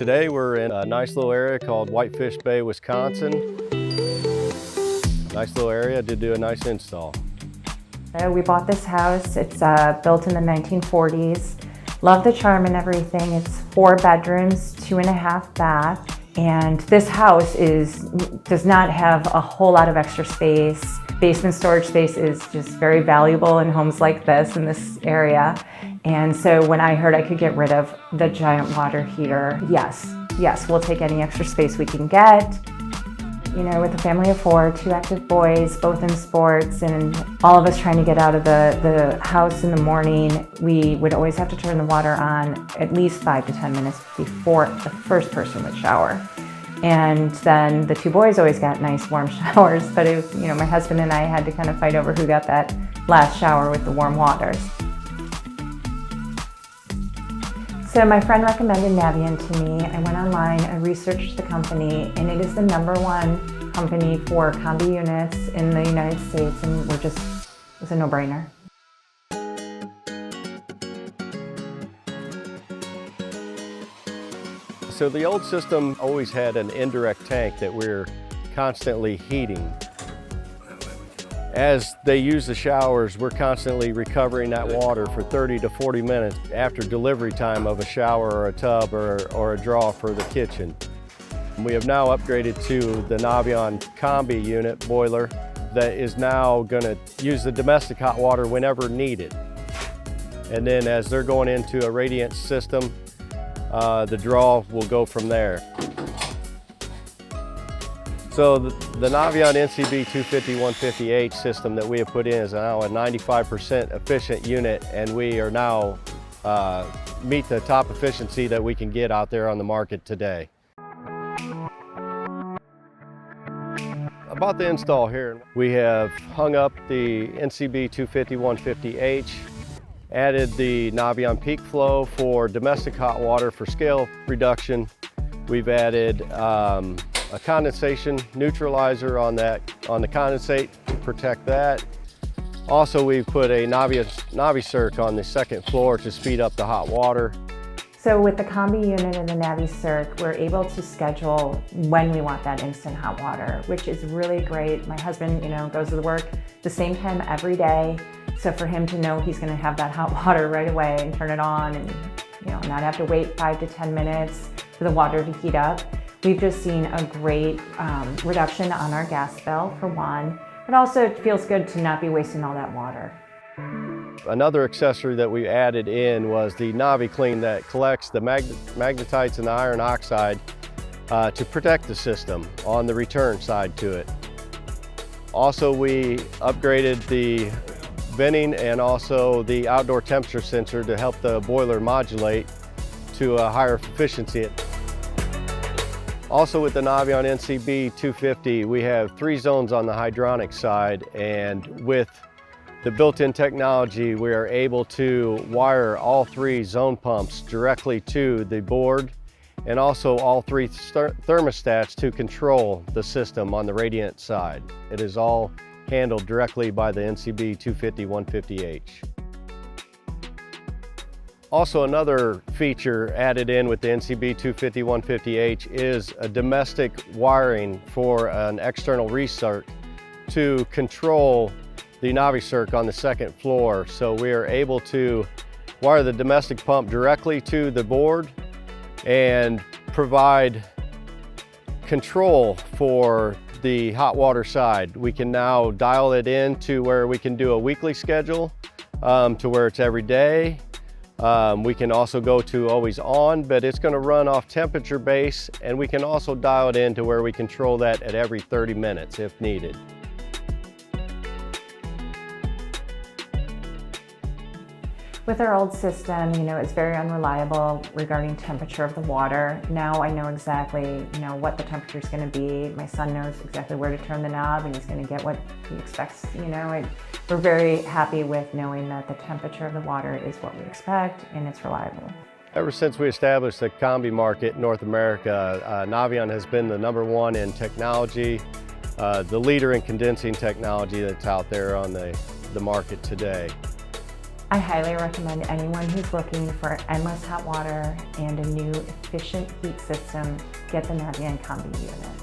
Today we're in a nice little area called Whitefish Bay, Wisconsin. Nice little area to do a nice install. We bought this house. It's built in the 1940s. Love the charm and everything. It's 4 bedrooms, 2.5 baths. And this house does not have a whole lot of extra space. Basement storage space is just very valuable in homes like this in this area. And so when I heard I could get rid of the giant water heater, yes, we'll take any extra space we can get. You know, with a family of 4, 2 active boys, both in sports, and all of us trying to get out of the house in the morning, we would always have to turn the water on at least 5 to 10 minutes before the first person would shower. And then the 2 boys always got nice warm showers, but it was, you know, my husband and I had to kind of fight over who got that last shower with the warm waters. So my friend recommended Navien to me. I went online, I researched the company, and it is the #1 company for combi units in the United States, and it was a no-brainer. So the old system always had an indirect tank that we're constantly heating. As they use the showers, we're constantly recovering that water for 30 to 40 minutes after delivery time of a shower or a tub or a draw for the kitchen. We have now upgraded to the Navien combi unit boiler that is now going to use the domestic hot water whenever needed. And then as they're going into a radiant system, the draw will go from there. So the Navien NCB-H system that we have put in is now a 95% efficient unit, and we are now meet the top efficiency that we can get out there on the market today. About the install here, we have hung up the NCB-H, added the Navien peak flow for domestic hot water for scale reduction. We've added a condensation neutralizer on the condensate to protect that. Also, we've put a NaviCirc on the 2nd floor to speed up the hot water. So with the combi unit and the NaviCirc, we're able to schedule when we want that instant hot water, which is really great. My husband, you know, goes to work the same time every day. So for him to know he's going to have that hot water right away and turn it on, and you know, not have to wait 5 to 10 minutes for the water to heat up. We've just seen a great reduction on our gas bill, for one, but also it feels good to not be wasting all that water. Another accessory that we added in was the NaviClean that collects the magnetites and the iron oxide to protect the system on the return side to it. Also, we upgraded the venting and also the outdoor temperature sensor to help the boiler modulate to a higher efficiency. Also with the Navien NCB-250, we have 3 zones on the hydronic side, and with the built-in technology, we are able to wire all 3 zone pumps directly to the board, and also all 3 thermostats to control the system on the radiant side. It is all handled directly by the NCB-H. Also, another feature added in with the NCB-H is a domestic wiring for an external ReCirc to control the NaviCirc on the 2nd floor. So we are able to wire the domestic pump directly to the board and provide control for the hot water side. We can now dial it in to where we can do a weekly schedule to where it's every day. We can also go to always on, but it's going to run off temperature base, and we can also dial it in to where we control that at every 30 minutes if needed. With our old system, you know, it's very unreliable regarding temperature of the water. Now I know exactly, you know, what the temperature is going to be. My son knows exactly where to turn the knob, and he's going to get what he expects, you know. We're very happy with knowing that the temperature of the water is what we expect, and it's reliable. Ever since we established the combi market in North America, Navien has been the #1 in technology, the leader in condensing technology that's out there on the market today. I highly recommend anyone who's looking for endless hot water and a new efficient heat system, get the Navien combi unit.